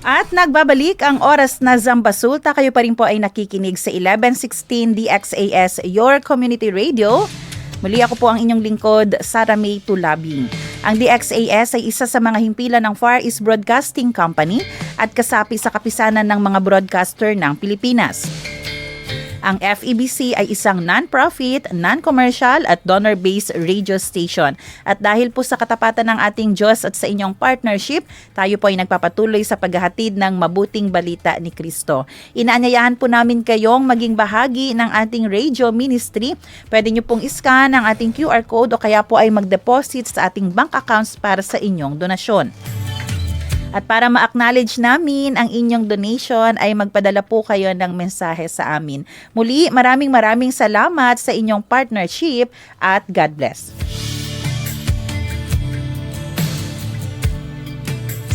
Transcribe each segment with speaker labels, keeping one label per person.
Speaker 1: At nagbabalik ang oras na Zambasulta. Kayo pa rin po ay nakikinig sa 1116 DXAS, your community radio. Muli ako po ang inyong lingkod, Sara May Tulabing. Ang DXAS ay isa sa mga himpilan ng Far East Broadcasting Company at kasapi sa kapisanan ng mga broadcaster ng Pilipinas. Ang FEBC ay isang non-profit, non-commercial at donor-based radio station. At dahil po sa katapatan ng ating Diyos at sa inyong partnership, tayo po ay nagpapatuloy sa paghahatid ng mabuting balita ni Kristo. Inaanyayahan po namin kayong maging bahagi ng ating radio ministry. Pwede nyo pong iscan ang ating QR code o kaya po ay mag-deposit sa ating bank accounts para sa inyong donasyon. At para ma-acknowledge namin ang inyong donation ay magpadala po kayo ng mensahe sa amin. Muli, maraming salamat sa inyong partnership at God bless.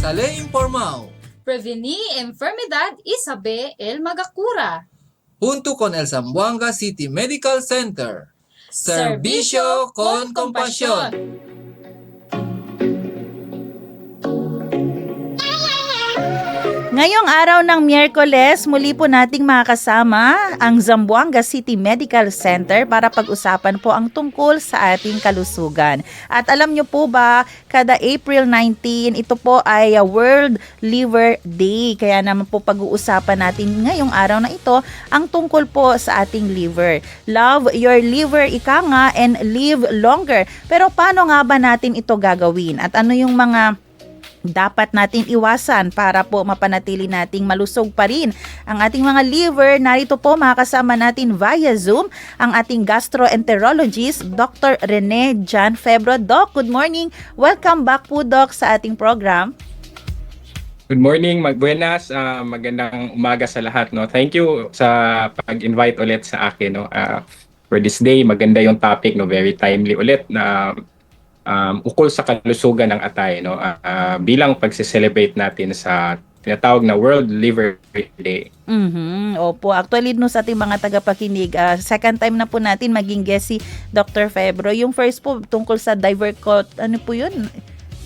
Speaker 2: Sa Lei Informal,
Speaker 3: Prevenir enfermedad y saber el magacura.
Speaker 2: junto con el Zamboanga City Medical Center. Servicio con compasión.
Speaker 1: Ngayong araw ng Miyerkules, muli po nating makakasama ang Zamboanga City Medical Center para pag-usapan po ang tungkol sa ating kalusugan. At alam nyo po ba, kada April 19, ito po ay World Liver Day. Kaya naman po pag-uusapan natin ngayong araw na ito ang tungkol po sa ating liver. Love your liver, ika nga, and live longer. Pero paano nga ba natin ito gagawin? At ano yung mga dapat natin iwasan para po mapanatili nating malusog pa rin ang ating mga liver? Narito po makakasama natin via Zoom ang ating gastroenterologist, Dr. Rene Jan Febro. Doc, good morning. Welcome back po, Doc, sa ating program.
Speaker 4: Good morning, buenas, magandang umaga sa lahat. No? Thank you sa pag-invite ulit sa akin. No? For this day, maganda yung topic, no? Very timely ulit na ukol sa kalusugan ng atay, no? Bilang pagse-celebrate natin sa tinatawag na World Liver Day.
Speaker 1: Opo, actually no, sa ating mga tagapakinig, second time na po natin maging guest si Dr. Febro. Yung first po tungkol sa ano po yun?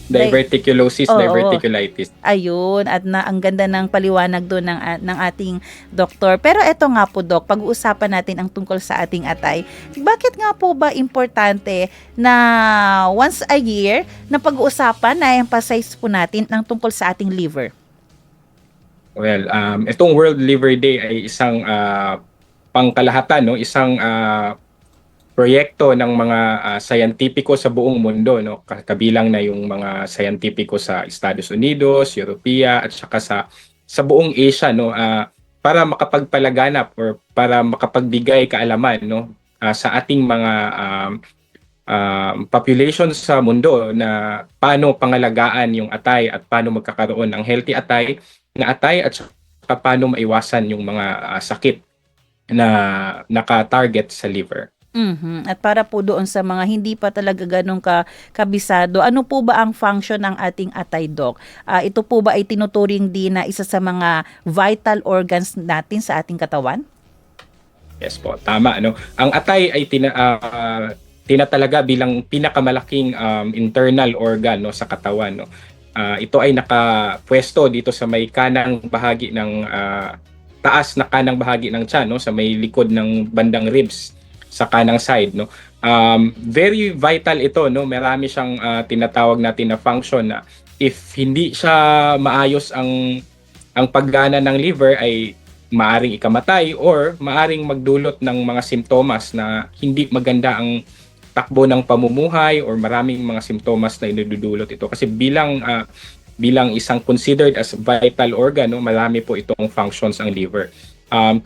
Speaker 4: Diverticulosis, diverticulitis.
Speaker 1: Ayun, at ang ganda ng paliwanag doon ng ating doktor. Pero eto nga po, Doc, pag-uusapan natin ang tungkol sa ating atay. Bakit nga po ba importante na once a year na pag-uusapan, na emphasize po natin ang tungkol sa ating liver?
Speaker 4: Well, itong World Liver Day ay isang pangkalahatan, no? Isang proyekto ng mga scientifico sa buong mundo, no? Kabilang na yung mga scientifico sa Estados Unidos, Europea at saka sa buong Asia, no? Para makapagpalaganap or para makapagbigay kaalaman, no? Sa ating mga population sa mundo na paano pangalagaan yung atay at paano magkakaroon ng healthy atay at saka paano maiwasan yung mga sakit na naka-target sa liver.
Speaker 1: At para po doon sa mga hindi pa talaga ganun kabisado, ano po ba ang function ng ating atay, Doc? Ito po ba ay tinuturing din na isa sa mga vital organs natin sa ating katawan?
Speaker 4: Yes po, tama. No? Ang atay ay tinatalaga bilang pinakamalaking internal organ, no, sa katawan. No? Ito ay nakapwesto dito sa may kanang bahagi ng taas na kanang bahagi ng tiyan, no, sa may likod ng bandang ribs sa kanang side, no. Very vital ito, no. Marami siyang tinatawag natin na function na if hindi siya maayos ang paggana ng liver ay maaring ikamatay or maaring magdulot ng mga simptomas na hindi maganda ang takbo ng pamumuhay or maraming mga simptomas na inududulot ito kasi bilang isang considered as vital organ, no, marami po itong functions ang liver.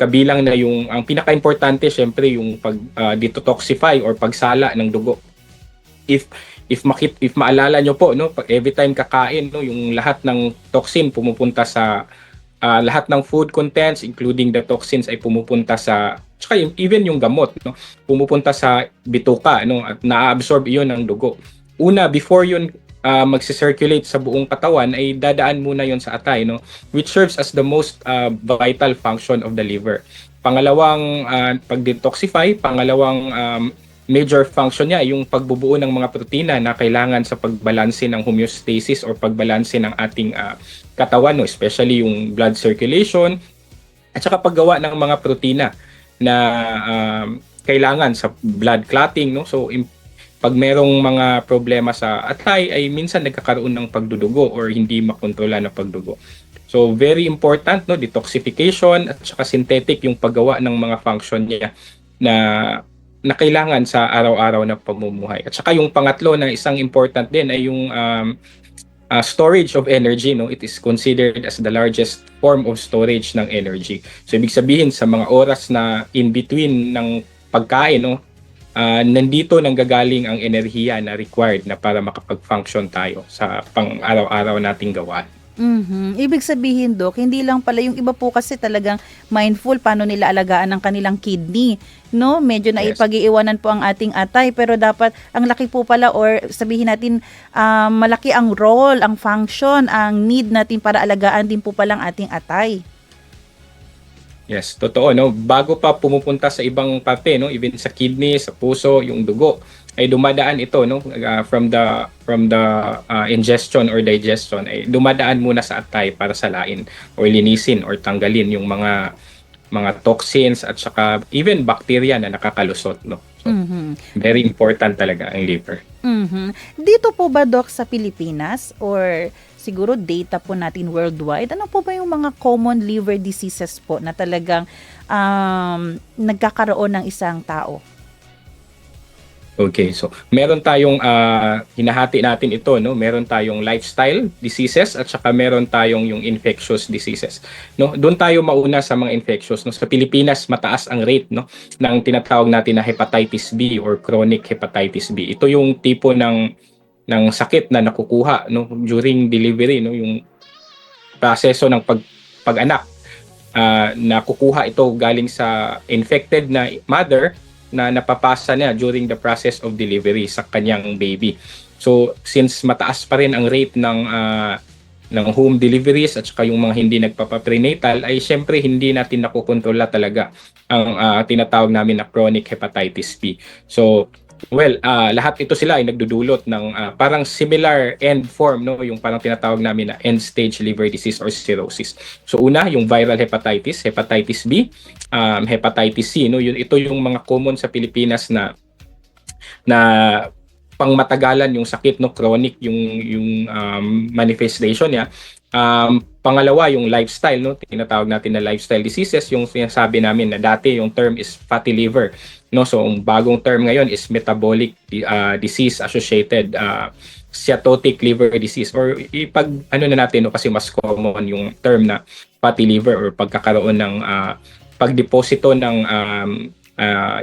Speaker 4: Kabilang na ang pinaka-importante syempre yung detoxify or pagsala ng dugo. If maalala nyo po, no, every time kakain, no, yung lahat ng toxin pumupunta sa lahat ng food contents including the toxins ay pumupunta sa tsaka even yung gamot, no, pumupunta sa bituka, no, at na-absorb iyon ng dugo. Una, before yun magsi-circulate sa buong katawan ay dadaan muna yon sa atay, no, which serves as the most vital function of the liver. Pangalawang pag-detoxify, pangalawang major function niya yung pagbubuo ng mga protina na kailangan sa pagbalanse ng homeostasis or pagbalanse ng ating katawan, no? Especially yung blood circulation at saka paggawa ng mga protina na kailangan sa blood clotting, no? So pag merong mga problema sa atay ay minsan nagkakaroon ng pagdudugo or hindi makontrola na pagdugo. So very important, no, detoxification at saka synthetic yung paggawa ng mga function niya na kailangan sa araw-araw na pamumuhay. At saka yung pangatlo na isang important din ay yung storage of energy, no. It is considered as the largest form of storage ng energy. So ibig sabihin sa mga oras na in between ng pagkain, no, nandito nanggagaling ang enerhiya na required na para makapag-function tayo sa pang-araw-araw nating gawain.
Speaker 1: Ibig sabihin, Dok, hindi lang pala yung iba po kasi talagang mindful paano nila alagaan ang kanilang kidney, no? Medyo naipag-iiwanan po ang ating atay, pero dapat ang laki po pala or sabihin natin malaki ang role, ang function, ang need natin para alagaan din po palang ating atay.
Speaker 4: Yes, totoo, no. Bago pa pumupunta sa ibang parte, no, even sa kidney, sa puso, yung dugo, ay dumadaan ito, no, from the ingestion or digestion, ay dumadaan muna sa atay para salain or linisin or tanggalin yung mga toxins at saka even bacteria na nakakalusot, no. So, very important talaga ang liver.
Speaker 1: Dito po ba, Doc, sa Pilipinas or siguro data po natin worldwide, ano po ba yung mga common liver diseases po na talagang nagkakaroon ng isang tao?
Speaker 4: Okay, so meron tayong hinahati natin ito, no. Meron tayong lifestyle diseases at saka meron tayong yung infectious diseases, no. Doon tayo mauna sa mga infectious, no. Sa Pilipinas mataas ang rate, no, ng tinatawag natin na hepatitis B or chronic hepatitis B. Ito yung tipo ng sakit na nakukuha, no, during delivery, no, yung proseso ng pag-anak. Nakukuha ito galing sa infected na mother na napapasa niya during the process of delivery sa kanyang baby. So since mataas pa rin ang rate ng home deliveries at saka yung mga hindi nagpapa-prenatal, ay syempre hindi natin nakukontrola talaga ang tinatawag namin na chronic hepatitis B. So lahat ito sila ay nagdudulot ng parang similar end form, no, yung parang tinatawag namin na end stage liver disease or cirrhosis. So una, yung viral hepatitis, hepatitis B, hepatitis C, no, ito yung mga common sa Pilipinas na pangmatagalan yung sakit, no, chronic yung manifestation niya. Pangalawa, yung lifestyle, no, tinatawag natin na lifestyle diseases, yung sinasabi namin na dati yung term is fatty liver, no. So ang bagong term ngayon is metabolic disease associated steatotic liver disease, or ipag na natin, no, kasi mas common yung term na fatty liver or pagkakaroon ng pagdeposito ng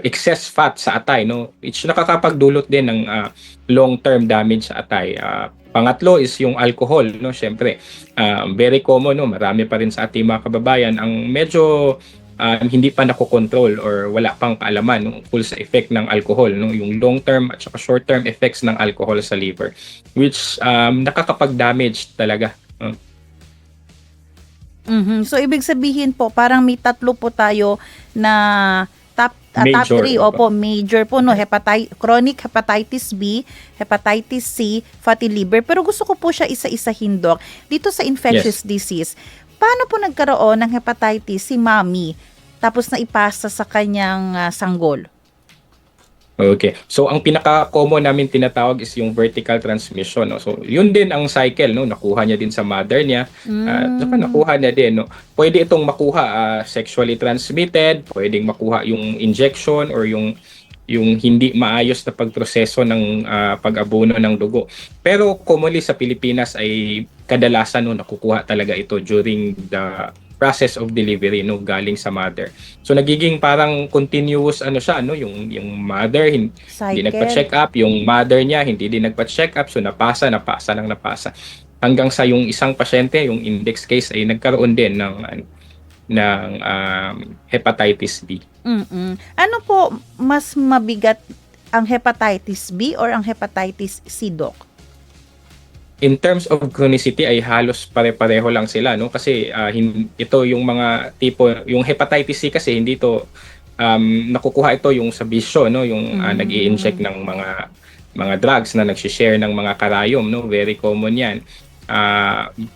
Speaker 4: excess fat sa atay, no. It's nakakapagdulot din ng long-term damage sa atay. Pangatlo is yung alcohol, no. Syempre, very common, no. Marami pa rin sa ating mga kababayan ang medyo hindi pa nakokontrol or wala pang kaalaman, no, full sa effect ng alcohol, no, yung long-term at saka short-term effects ng alcohol sa liver, which nakakapag-damage talaga.
Speaker 1: So ibig sabihin po, parang may tatlo po tayo na top 3, opo, major po, no, chronic hepatitis B, hepatitis C, fatty liver. Pero gusto ko po siya isa-isahin, Doc. Dito sa infectious disease, paano po nagkaroon ng hepatitis si Mami tapos na ipasa sa kanyang sanggol?
Speaker 4: Okay. So ang pinaka-common namin tinatawag is yung vertical transmission, no. So yun din ang cycle, no. Nakuha niya din sa mother niya. Saka nakuha niya din, no. Pwede itong makuha sexually transmitted, pwedeng makuha yung injection or yung hindi maayos na pagproseso ng pag-abono ng dugo. Pero commonly sa Pilipinas ay kadalasan, no, nakukuha talaga ito during the process of delivery, no, galing sa mother. So nagiging parang continuous siya, no, yung mother hindi nagpa-check up, yung mother niya hindi din nagpa-check up, so napasa hanggang sa yung isang pasyente, yung index case, ay nagkaroon din ng hepatitis B.
Speaker 1: Ano po mas mabigat, ang hepatitis B or ang hepatitis C, Doc?
Speaker 4: In terms of chronicity ay halos pare-pareho lang sila, no, kasi ito yung mga tipo, yung hepatitis C kasi hindi to nakukuha ito yung sa bisyo, no, yung nag-i-inject ng mga drugs na nagshi-share ng mga karayom, no, very common 'yan.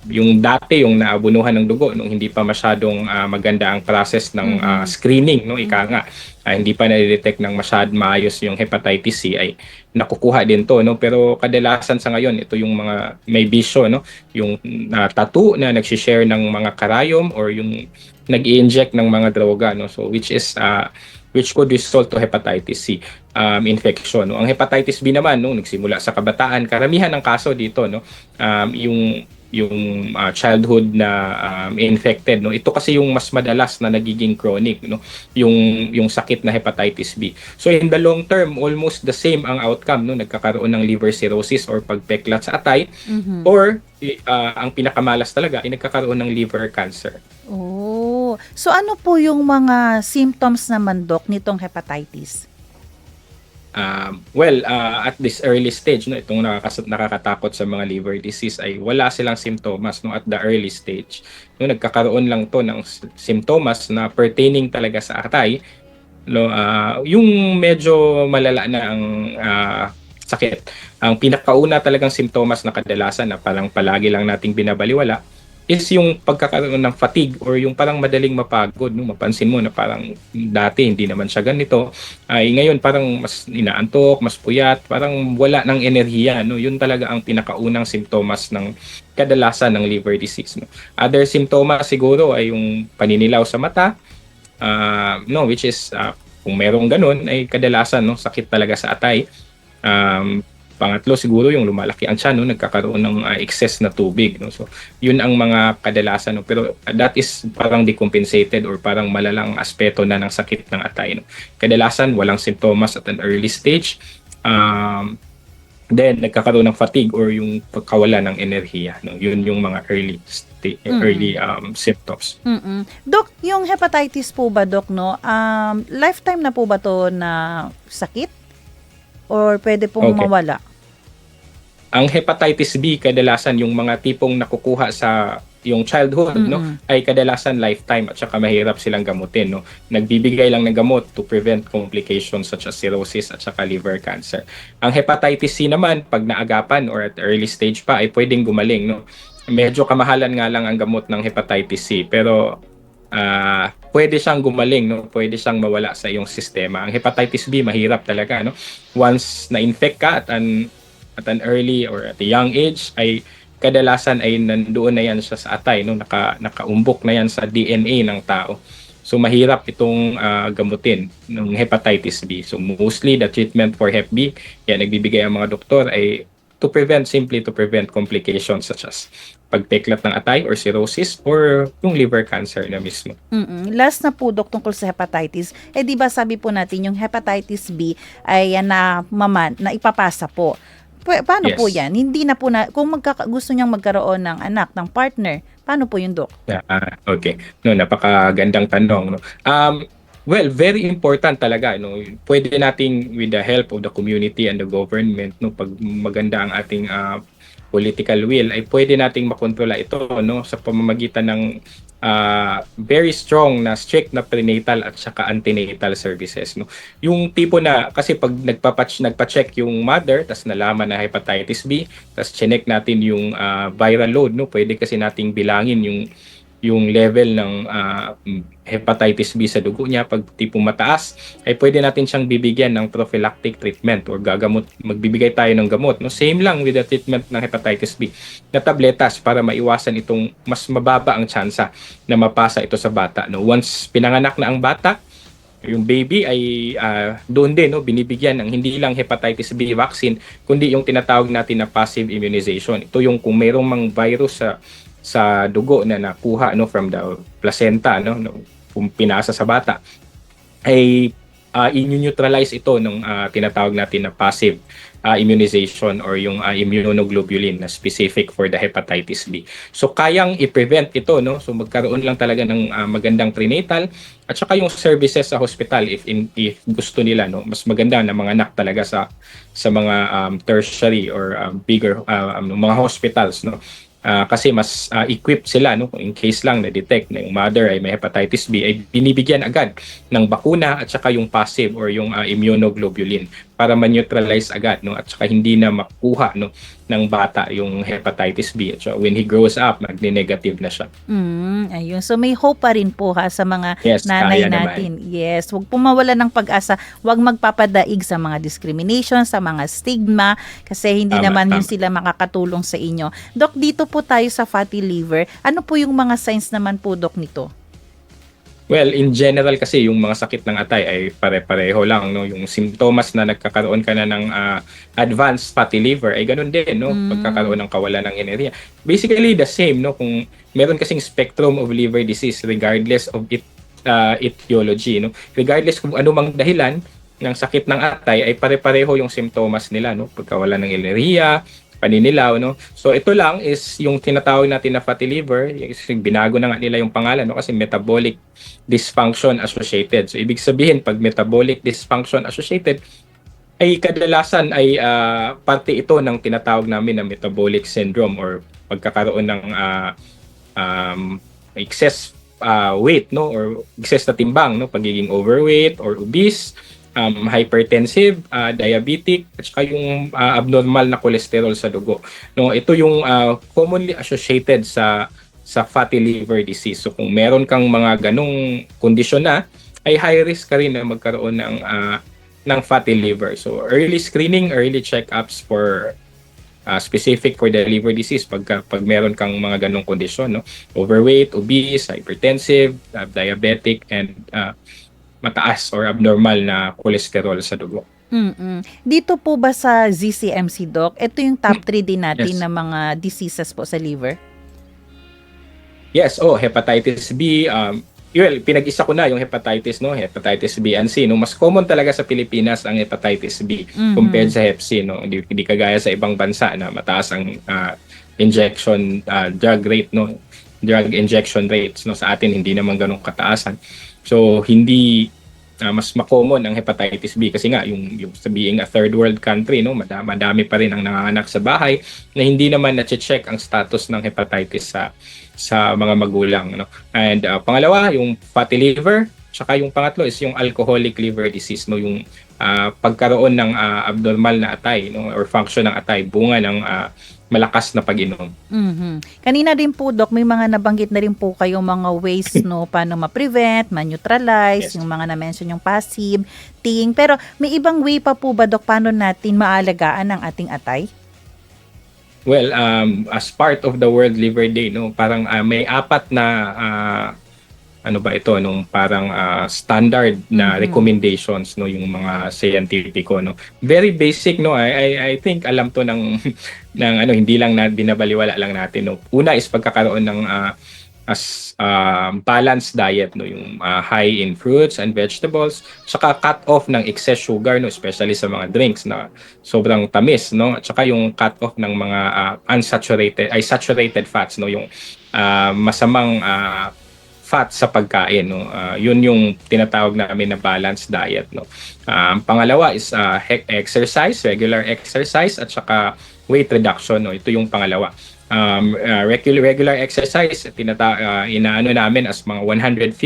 Speaker 4: Yung dati yung naabunuhan ng dugo nung hindi pa masyadong maganda ang process ng screening, no, ika nga, hindi pa na-detect ng maayos yung hepatitis C, ay nakukuha din to, no, pero kadalasan sa ngayon ito yung mga may bisyo, no, yung tattoo na nagshi-share ng mga karayom or yung nag-i-inject ng mga droga, no, so which could result to hepatitis C infection, no. Ang hepatitis B naman, no, nagsimula sa kabataan, karamihan ng kaso dito, no, yung childhood na infected, no, ito kasi yung mas madalas na nagiging chronic, no, yung sakit na hepatitis B. So in the long term, almost the same ang outcome, no, nagkakaroon ng liver cirrhosis or pagpeklat sa atay, or ang pinakamalas talaga ay nagkakaroon ng liver cancer.
Speaker 1: Oh, so ano po yung mga symptoms naman, Doc, nitong hepatitis?
Speaker 4: At this early stage, no, itong nakakatakot sa mga liver disease ay wala silang simptomas, no, at the early stage. No, nagkakaroon lang to ng simptomas na pertaining talaga sa atay, no, yung medyo malala na ang sakit. Ang pinakauna talagang simptomas na kadalasan na parang palagi lang nating binabaliwala is yung pagkakaroon ng fatigue or yung parang madaling mapagod, no? Mapansin mo na parang dati hindi naman siya ganito, ay ngayon parang mas inaantok, mas puyat, parang wala ng enerhiya, no? Yun talaga ang pinakaunang simptomas ng kadalasan ng liver disease, no? Other simptomas siguro ay yung paninilaw sa mata, no, which is kung merong ganun ay kadalasan, no, sakit talaga sa atay. Pangatlo siguro yung lumalaki ang tiyan, no, nagkakaroon ng excess na tubig, no. So yun ang mga kadalasan, no, pero that is parang decompensated or parang malalang aspeto na ng sakit ng atay, no. Kadalasan walang simptomas at an early stage. Then nagkakaroon ng fatigue or yung pagkawala ng enerhiya, no. Yun yung mga early symptoms.
Speaker 1: Doc, yung hepatitis po ba, Doc, no? Lifetime na po ba to na sakit? Or pwede pong mawala?
Speaker 4: Ang hepatitis B, kadalasan yung mga tipong nakukuha sa yung childhood, no, ay kadalasan lifetime at saka mahirap silang gamutin, no. Nagbibigay lang ng gamot to prevent complications such as cirrhosis at saka liver cancer. Ang hepatitis C naman, pag naagapan or at early stage pa, ay pwedeng gumaling, no. Medyo kamahalan nga lang ang gamot ng hepatitis C, pero pwede siyang gumaling, no, pwede siyang mawala sa iyong sistema. Ang hepatitis B mahirap talaga, no. Once na-infect ka at an early or at a young age, ay kadalasan ay nandoon na yan siya sa atay, no, nakaumbok na yan sa DNA ng tao. So mahirap itong gamutin ng hepatitis B. So mostly the treatment for Hep B, yan nagbibigay ang mga doktor ay simply to prevent complications such as pagpeklat ng atay or cirrhosis or yung liver cancer na mismo.
Speaker 1: Last na po, Dok, tungkol sa hepatitis. Di ba sabi po natin yung hepatitis B ay na ipapasa po. Paano po yan? Hindi na po kung gusto niyang magkaroon ng anak, ng partner, paano po yun, Dok?
Speaker 4: Okay. No, napakagandang tanong, no. Well, very important talaga, no. Pwede nating with the help of the community and the government, no, pag maganda ang ating political will, ay pwede nating makontrola ito, no, sa pamamagitan ng very strong na strict na prenatal at saka antenatal services, no. Yung tipo na kasi pag nagpa-check yung mother tas nalaman na hepatitis B, tas chinek natin yung viral load, no, pwede kasi nating bilangin yung level ng hepatitis B sa dugo niya. Pag tipong mataas, ay pwede natin siyang bibigyan ng prophylactic treatment or magbibigay tayo ng gamot, no. Same lang with the treatment ng hepatitis B na tabletas para maiwasan itong mas mababa ang tsansa na mapasa ito sa bata, no. Once pinanganak na ang bata, yung baby ay doon din, no, binibigyan ng hindi lang hepatitis B vaccine, kundi yung tinatawag natin na passive immunization. Ito yung kung mayroong mang virus sa dugo na nakuha, no, from the placenta, no, kung pinasa sa bata, ay i-neutralize ito ng tinatawag natin na passive immunization or yung immunoglobulin na specific for the hepatitis B. So kayang i-prevent ito, no. So magkaroon lang talaga ng magandang prenatal at saka yung services sa hospital if gusto nila, no. Mas maganda na mga anak talaga sa mga tertiary or bigger mga hospitals, no. kasi mas equipped sila, no, in case lang na detect na yung mother ay may hepatitis B, ay binibigyan agad ng bakuna at saka yung passive or yung immunoglobulin para ma-neutralize agad, no, at saka hindi na makuha, no, ng bata yung hepatitis B. So when he grows up, magne-negative na siya.
Speaker 1: Ayun. So may hope pa rin po ha sa mga
Speaker 4: Yes,
Speaker 1: nanay
Speaker 4: kaya naman.
Speaker 1: natin. Yes, huwag po mawala ng pag-asa. Huwag magpapadaig sa mga discrimination, sa mga stigma kasi hindi
Speaker 4: Tama,
Speaker 1: naman yun
Speaker 4: tama.
Speaker 1: sila makakatulong sa inyo. Doc, dito po tayo sa fatty liver. Ano po yung mga signs naman po, Doc, nito?
Speaker 4: Well, in general kasi yung mga sakit ng atay ay pare-pareho lang, no. Yung simptomas na nagkakaroon ka na ng advanced fatty liver ay ganun din, no. Pagkakaroon ng kawalan ng enerhiya. Basically the same, no. Kung meron kasing spectrum of liver disease regardless of etiology, no. Regardless kung ano mang dahilan ng sakit ng atay ay pare-pareho yung simptomas nila, no. Pagkawalan ng enerhiya, paninilaw, no. So ito lang is yung tinatawag natin na fatty liver, yung binago na nga nila yung pangalan, no, kasi metabolic dysfunction associated. So ibig sabihin pag metabolic dysfunction associated ay kadalasan ay parte ito ng tinatawag namin na metabolic syndrome or pagkakaroon ng excess weight, no, or excess na timbang, no, pagiging overweight or obese, hypertensive, diabetic, at saka yung abnormal na cholesterol sa dugo. No, ito yung commonly associated sa fatty liver disease. So kung meron kang mga ganong kondisyon na, ay high risk ka rin na magkaroon ng fatty liver. So early screening, early check-ups for specific for the liver disease pag meron kang mga ganong kondisyon, no? Overweight, obese, hypertensive, diabetic, and mataas or abnormal na cholesterol sa dugo.
Speaker 1: Dito po ba sa ZCMC, Doc, ito yung top 3 din natin
Speaker 4: Yes.
Speaker 1: na mga diseases po sa liver?
Speaker 4: Yes, hepatitis B, pinag-isa ko na yung hepatitis, no, hepatitis B and C, no. Mas common talaga sa Pilipinas ang hepatitis B compared sa Hep C, no. Hindi kagaya sa ibang bansa na mataas ang injection drug rate, no. Drug injection rates, no. Sa atin hindi naman ganun kataasan. So hindi mas ma-common ang hepatitis B kasi nga yung sa being a third world country, no, madami pa rin ang nanganganak sa bahay na hindi naman na-check ang status ng hepatitis sa mga magulang, no. And pangalawa, yung fatty liver, tsaka yung pangatlo is yung alcoholic liver disease, no, yung pagkaroon ng abnormal na atay, no, or function ng atay bunga ng malakas na pag-inom.
Speaker 1: Kanina din po, Doc, may mga nabanggit na rin po kayong mga ways, no, paano ma-prevent, ma-neutralize,
Speaker 4: Yes.
Speaker 1: yung mga na-mention yung passive, ting. Pero may ibang way pa po ba, Doc, paano natin maalagaan ang ating atay?
Speaker 4: Well, as part of the World Liver Day, no, parang may 4 na ano ba ito, nung parang standard na recommendations, no, yung mga scientifico, no. Very basic, no. I think alam to ng ng hindi lang na binabaliwala lang natin, no. Una is pagkakaroon ng balanced diet, no, yung high in fruits and vegetables, saka cut off ng excess sugar, no, especially sa mga drinks na sobrang tamis, no, at saka yung cut off ng mga saturated fats, no, yung masamang fat sa pagkain, no. Yun yung tinatawag namin na balanced diet, no. Pangalawa is exercise, regular exercise, at saka weight reduction, no. Ito yung pangalawa. Regular exercise, inaano namin as mga 150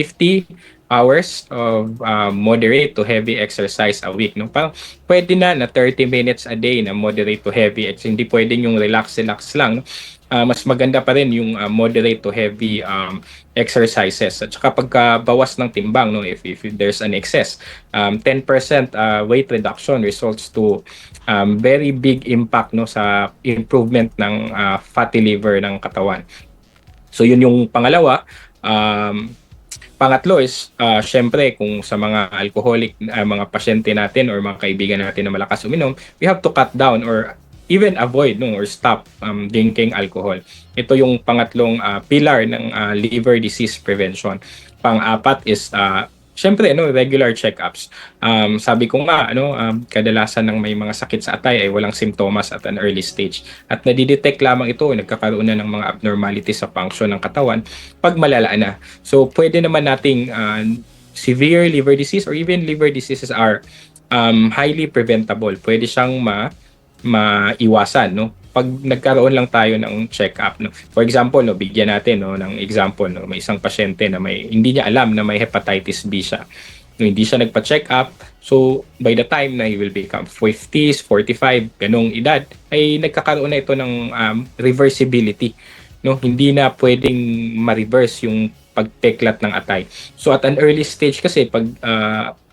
Speaker 4: hours of moderate to heavy exercise a week, no. Parang pwede na 30 minutes a day na moderate to heavy. Hindi pwedeng yung relax lang, no. Mas maganda pa rin yung moderate to heavy exercises. At saka pagkabawas ng timbang, no, if there's an excess, 10% weight reduction results to very big impact, no, sa improvement ng fatty liver ng katawan. So yun yung pangalawa. Pangatlo is syempre kung sa mga alcoholic mga pasyente natin or mga kaibigan natin na malakas uminom, we have to cut down or even avoid, no, or stop drinking alcohol. Ito yung pangatlong pillar ng liver disease prevention. Pang-apat is syempre, no, regular checkups. Sabi ko nga, kadalasan ng may mga sakit sa atay ay walang simptomas at an early stage. At nadidetect lamang ito, nagkakaroon na ng mga abnormalities sa function ng katawan pag malala na. So pwede naman nating severe liver disease or even liver diseases are highly preventable. Pwede siyang maiwasan, no. pag nagkaroon lang tayo ng check-up, no. For example, no, bigyan natin no ng example, no, may isang pasyente na hindi niya alam na may hepatitis B siya. No, hindi siya nagpa-check up. So, by the time na he will become 50s, 45, ganong edad, ay nagkakaroon na ito ng reversibility. No, hindi na pwedeng ma-reverse yung pagpeklat ng atay. So, at an early stage kasi, pag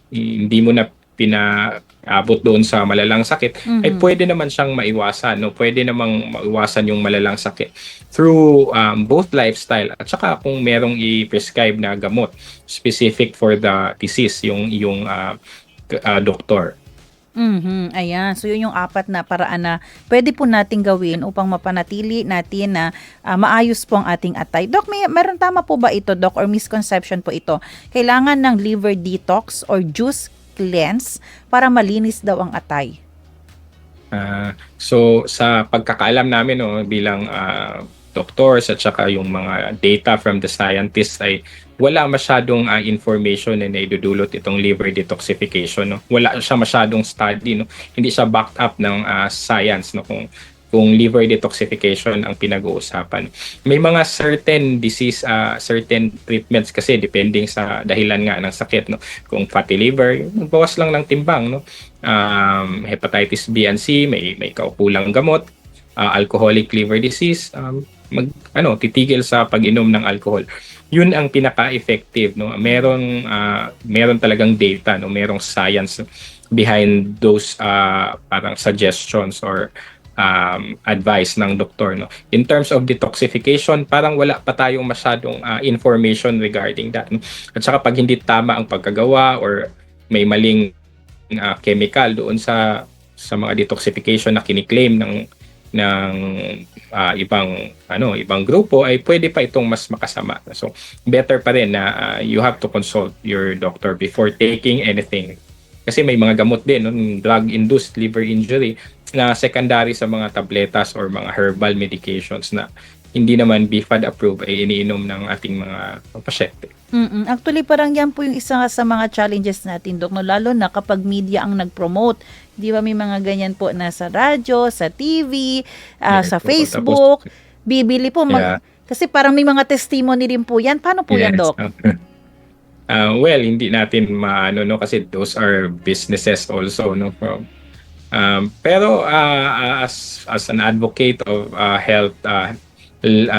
Speaker 4: hindi mo na pinaabot doon sa malalang sakit, ay pwede naman siyang maiwasan. No? Pwede namang maiwasan yung malalang sakit through both lifestyle at saka kung merong i-prescribe na gamot specific for the disease, yung doktor.
Speaker 1: Ayan. So, yun yung 4 na paraan na pwede po nating gawin upang mapanatili natin na maayos po ang ating atay. Doc, meron tama po ba ito, Doc, or misconception po ito? Kailangan ng liver detox or juice cleanse para malinis daw ang atay?
Speaker 4: So, sa pagkakaalam namin no, bilang doctors at saka yung mga data from the scientists ay wala masyadong information na naidudulot itong liver detoxification. No? Wala siya masyadong study. No? Hindi siya backed up ng science no? Kung liver detoxification ang pinag-uusapan. May mga certain disease, certain treatments kasi depending sa dahilan nga ng sakit. No? Kung fatty liver, bawas lang ng timbang. No? Hepatitis B and C, may kaukulang gamot. Alcoholic liver disease, titigil sa pag-inom ng alcohol. Yun ang pinaka-effective. No? Meron talagang data, no? Merong science behind those parang suggestions or advice ng doktor. No? In terms of detoxification, parang wala pa tayong masyadong information regarding that. No? At saka pag hindi tama ang pagkagawa or may maling chemical doon sa mga detoxification na kiniklaim ng ibang grupo, ay pwede pa itong mas makasama. So, better pa rin na you have to consult your doctor before taking anything. Kasi may mga gamot din, no? Drug-induced liver injury na secondary sa mga tabletas or mga herbal medications na hindi naman BFAD approved ay iniinom ng ating mga pasyente.
Speaker 1: Actually, parang yan po yung isa sa mga challenges natin, Dok, no? Lalo na kapag media ang nag-promote. Di ba may mga ganyan po na sa radyo, sa TV, sa Facebook. Bibili po. Kasi parang may mga testimony rin po yan. Paano po yan, Dok?
Speaker 4: Well, hindi natin maano no kasi those are businesses also no. Pero as an advocate of health,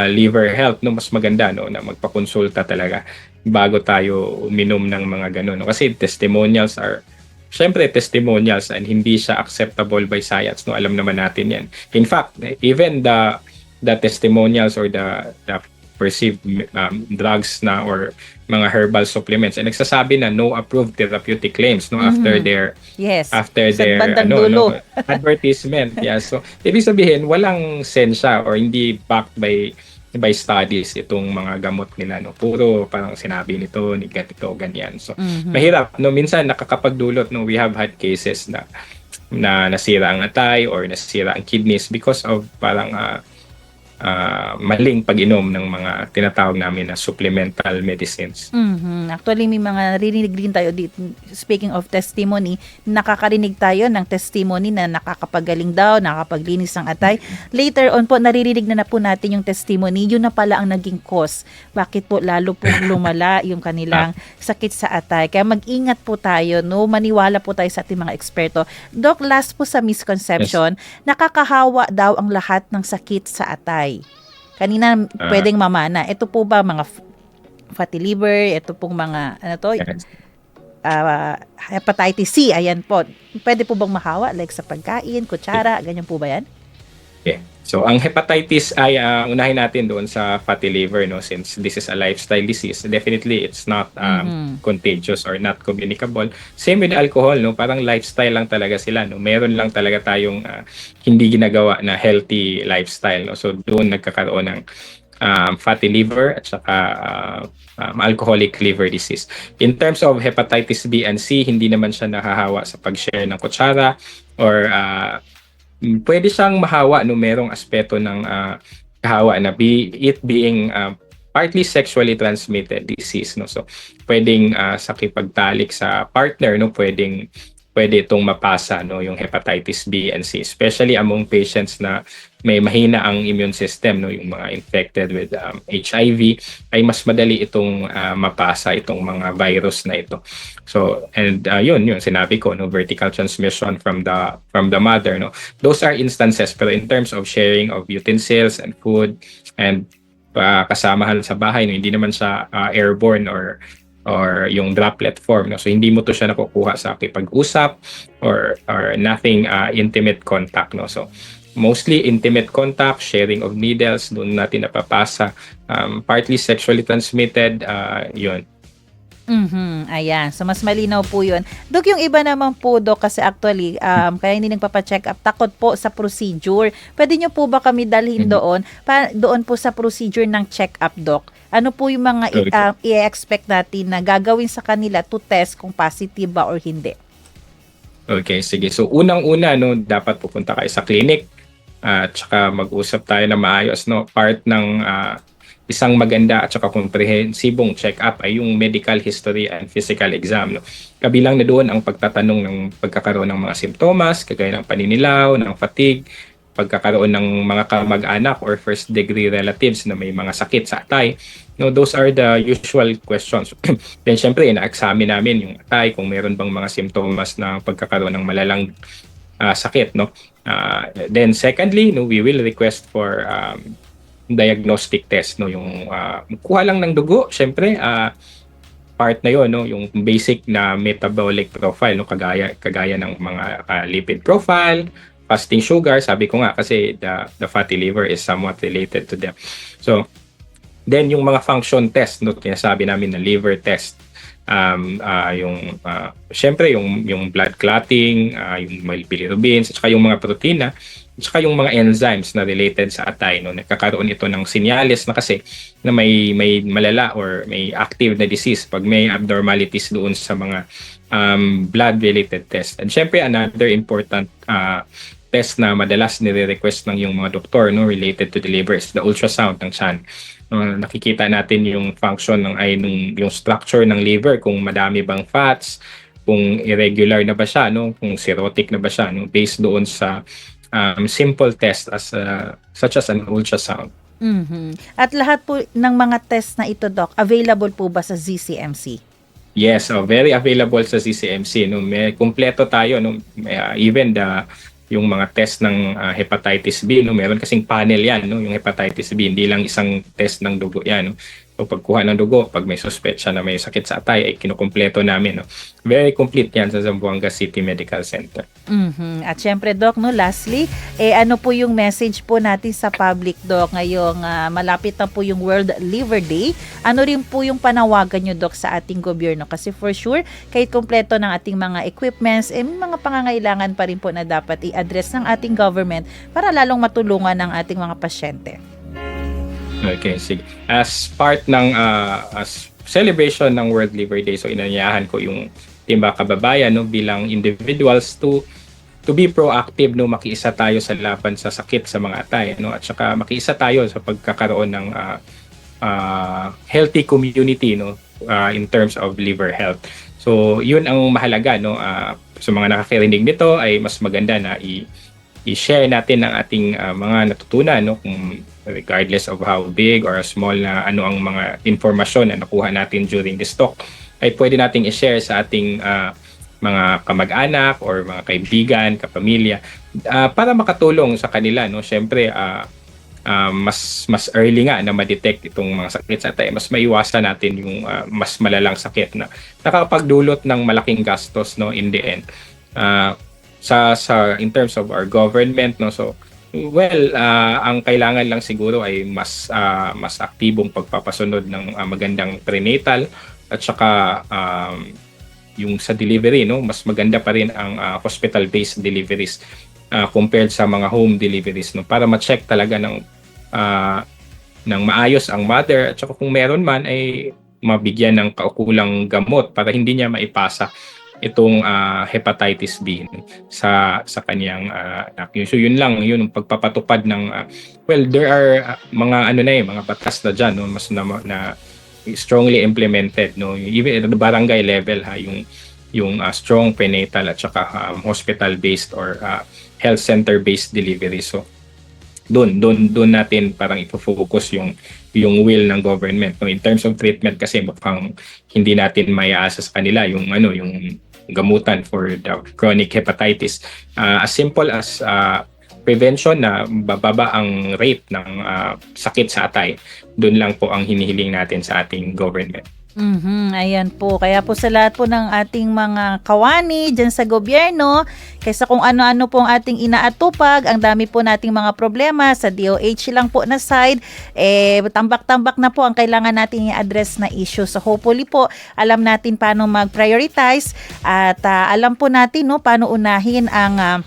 Speaker 4: liver health, no, mas maganda no na magpakonsulta talaga bago tayo uminom ng mga ganun no? Kasi testimonials and hindi siya acceptable by science no, alam naman natin yan. In fact, even the testimonials or the perceived drugs na or mga herbal supplements ay nagsasabi na no approved therapeutic claims no after their advertisement. So ibig sabihin walang sensya or hindi backed by studies itong mga gamot nila no, puro parang sinabi nito ni ganito ganyan. So mahirap no, minsan nakakapagdulot no, we have had cases na nasira ang atay or nasira ang kidneys because of parang maling pag-inom ng mga tinatawag namin na supplemental medicines.
Speaker 1: Actually, may mga narinig din tayo dito. Speaking of testimony, nakakarinig tayo ng testimony na nakakapagaling daw, nakapaglinis ng atay. Later on po, naririnig na po natin yung testimony. Yun na pala ang naging cause. Bakit po lalo po lumala yung kanilang sakit sa atay. Kaya mag-ingat po tayo, no? Maniwala po tayo sa ating mga eksperto. Doc, last po sa misconception, nakakahawa daw ang lahat ng sakit sa atay. Kanina pwedeng mamana. Ito po ba mga fatty liver? Ito pong mga hepatitis C. Ayan po. Pwede po bang mahawa like sa pagkain, kutsara, ganyan po ba yan?
Speaker 4: Okay. So ang hepatitis ay unahin natin doon sa fatty liver no, since this is a lifestyle disease. Definitely it's not contagious or not communicable. Same with alcohol no, parang lifestyle lang talaga sila no. Meron lang talaga tayong hindi ginagawa na healthy lifestyle no. So doon nagkakaroon ng fatty liver at saka alcoholic liver disease. In terms of hepatitis B and C, hindi naman siya nahahawa sa pag-share ng kutsara or pwede siyang mahawa no, merong aspeto ng kahawa na it being partly sexually transmitted disease no. So pwedeng sa kipagtalik sa partner no, pwedeng pwede itong mapasa, no, yung hepatitis B and C, especially among patients na may mahina ang immune system, no, yung mga infected with HIV, ay mas madali itong mapasa itong mga virus na ito. So, and yun sinabi ko, no, vertical transmission from the mother, no. Those are instances, pero in terms of sharing of utensils and food and kasamahan sa bahay, no, hindi naman siya airborne or yung droplet form, no? So hindi mo to siya nakukuha sa pakikipag-usap or nothing intimate contact, no? So mostly intimate contact, sharing of needles, doon natin napapasa, partly sexually transmitted, yun.
Speaker 1: Ayan. So, mas malinaw po yun. Dok, yung iba naman po, Dok, kasi actually, kaya hindi nagpapacheck up, takot po sa procedure. Pwede nyo po ba kami dalhin doon po sa procedure ng check up, Dok? Ano po yung mga i-expect natin na gagawin sa kanila to test kung positive ba or hindi?
Speaker 4: Okay, sige. So, unang-una, no, dapat pupunta kayo sa clinic at saka mag-usap tayo na maayos, no? Part ng isang maganda at saka komprehensibong check-up ay yung medical history and physical exam, no? Kabilang na doon ang pagtatanong ng pagkakaroon ng mga simptomas, kagaya ng paninilaw, ng fatigue, pagkakaroon ng mga kamag-anak or first degree relatives na may mga sakit sa atay. No, those are the usual questions. Then syempre, ina-examine namin yung atay kung meron bang mga simptomas na pagkakaroon ng malalang sakit, no. Then secondly, no, we will request for diagnostic test, no, yung kuha lang ng dugo, syempre part na yon, no, yung basic na metabolic profile, no, kagaya ng mga lipid profile, fasting sugar, sabi ko nga kasi the fatty liver is somewhat related to them. So then yung mga function test, no, tinasabi namin na liver test, syempre yung blood clotting, yung bilirubin, at saka yung mga protina, at saka yung mga enzymes na related sa atay, no, nagkakaroon ito ng senyales na kasi na may malala or may active na disease pag may abnormalities doon sa mga blood related test. And syempre another important test na madalas nire-request ng yung mga doktor, no, related to the liver is the ultrasound ng tiyan. Nakikita natin yung function yung structure ng liver, kung madami bang fats, kung irregular na ba siya, no, kung cirrhotic na ba siya, no, based doon sa simple test such as an ultrasound.
Speaker 1: At lahat po ng mga test na ito, Doc, available po ba sa ZCMC?
Speaker 4: Yes, very available sa ZCMC, no. May kumpleto tayo, no. Even yung mga test ng hepatitis B, no, meron kasing panel yan, no, yung hepatitis B, hindi lang isang test ng dugo yan, no. So pagkuha ng dugo, pag may suspetsya na may sakit sa atay, ay kinukumpleto namin, no. Very complete yan sa Zamboanga City Medical Center.
Speaker 1: At syempre, Doc, no, lastly, ano po yung message po natin sa public, Doc, ngayong malapit na po yung World Liver Day? Ano rin po yung panawagan nyo, Doc, sa ating gobyerno? Kasi for sure, kahit kompleto ng ating mga equipments, may mga pangangailangan pa rin po na dapat i-address ng ating government para lalong matulungan ng ating mga pasyente.
Speaker 4: Okay, sige. As part ng celebration ng World Liver Day, so inanyayahan ko yung timba kababayan, no, bilang individuals to be proactive, no, makiisa tayo sa laban sa sakit sa mga atay, no, at saka makiisa tayo sa pagkakaroon ng healthy community, no, in terms of liver health. So yun ang mahalaga, no. Sa mga nakakarinig nito ay mas maganda na i-share natin ang ating mga natutunan, no, kung regardless of how big or small na ano ang mga informasyon na nakuha natin during this talk, ay pwede nating i-share sa ating mga kamag-anak or mga kaibigan, kapamilya, para makatulong sa kanila, no. Syempre mas early nga na ma-detect itong mga sakit sa atay, mas maiwasan natin yung mas malalang sakit na nakakapagdulot ng malaking gastos, no, in the end. Sa in terms of our government, no, so ang kailangan lang siguro ay mas aktibong pagpapasunod ng magandang prenatal at saka yung sa delivery, no, mas maganda pa rin ang hospital-based deliveries compared sa mga home deliveries, no, para ma-check talaga ng maayos ang mother at saka kung meron man ay mabigyan ng kaukulang gamot para hindi niya maipasa itong hepatitis B sa kanyang anak. So yun lang, yun ang pagpapatupad ng there are mga mga batas na diyan, no, mas na strongly implemented, no, even at the barangay level, yung yung strong prenatal at saka hospital-based or health center-based delivery. So doon natin parang ipo-focus yung will ng government. No? In terms of treatment kasi mukhang hindi natin maiaasa sa kanila yung gamutan for the chronic hepatitis. As simple as prevention na bababa ang rate ng sakit sa atay. Doon lang po ang hinihiling natin sa ating government.
Speaker 1: Ayan po. Kaya po sa lahat po ng ating mga kawani dyan sa gobyerno, kaysa kung ano-ano po ang ating inaatupag, ang dami po nating mga problema sa DOH lang po na side, tambak-tambak na po ang kailangan natin i-address na issue. So hopefully po, alam natin paano mag-prioritize at alam po natin paano unahin ang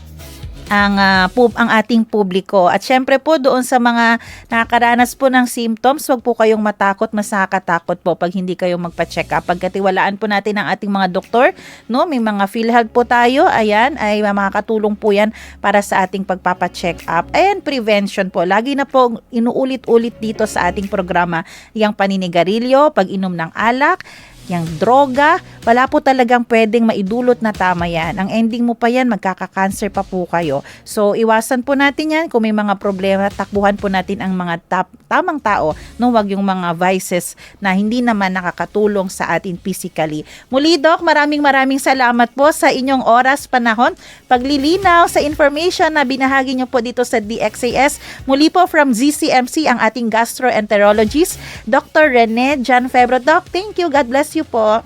Speaker 1: ating publiko. At syempre po doon sa mga nakakaranas po ng symptoms, wag po kayong matakot, masakatakot po pag hindi kayo magpa-check up. Pagkatiwalaan po natin ang ating mga doktor, no? May mga PhilHealth po tayo, ayan, ay makakatulong po yan para sa ating pagpapa-check up. And prevention po, lagi na po inuulit-ulit dito sa ating programa, yung paninigarilyo, pag-inom ng alak, yung droga, wala po talagang pwedeng maidulot na tama yan. Ang ending mo pa yan, magkaka-cancer pa po kayo. So, iwasan po natin yan. Kung may mga problema, takbuhan po natin ang mga tamang tao, no? Wag yung mga vices na hindi naman nakakatulong sa atin physically. Muli, Doc, maraming salamat po sa inyong oras, panahon, paglilinaw sa information na binahagi nyo po dito sa DXAS. Muli po from ZCMC, ang ating gastroenterologist, Dr. Rene Jan Febro. Doc, thank you. God bless you po.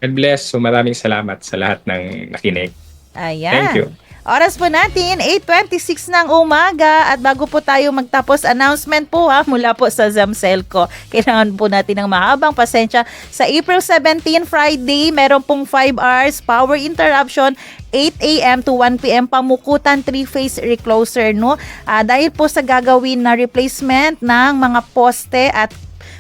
Speaker 4: God bless. So maraming salamat sa lahat ng nakinig.
Speaker 1: Ayan.
Speaker 4: Thank you.
Speaker 1: Oras po natin, 8:26 ng umaga. At bago po tayo magtapos, announcement po mula po sa Zamselco. Kailangan po natin ng mahabang pasensya. Sa April 17, Friday, meron pong 5 hours power interruption, 8 a.m. to 1 p.m. pamukutan 3-phase recloser, no? Dahil po sa gagawin na replacement ng mga poste at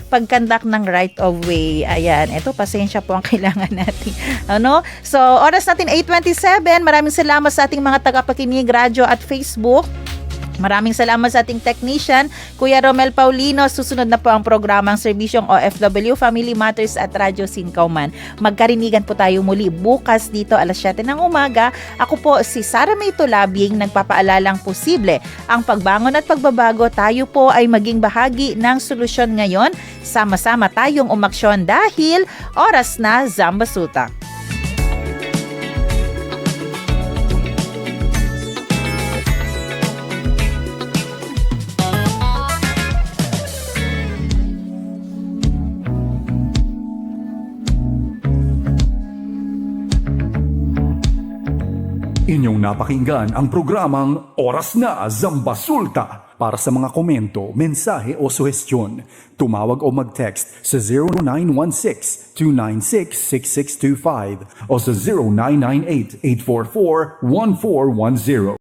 Speaker 1: pagkandak ng right of way. Ayan, ito pasensya po ang kailangan natin. Ano? So, oras natin 8:27. Maraming salamat sa ating mga tagapakinig, radyo at Facebook. Maraming salamat sa ating technician, Kuya Romel Paulino. Susunod na po ang programang Serbisyong OFW, Family Matters at Radyo Sinkauman. Magkarinigan po tayo muli bukas dito alas 7 ng umaga. Ako po si Sara May Tulabing, nagpapaalalang posible ang pagbangon at pagbabago. Tayo po ay maging bahagi ng solusyon ngayon. Sama-sama tayong umaksyon dahil oras na Zambasuta.
Speaker 5: Inyong napakinggan ang programang Oras na Zambasulta. Para sa mga komento, mensahe o suhestyon, tumawag o mag-text sa 0916-296-6625 o sa 0998-844-1410.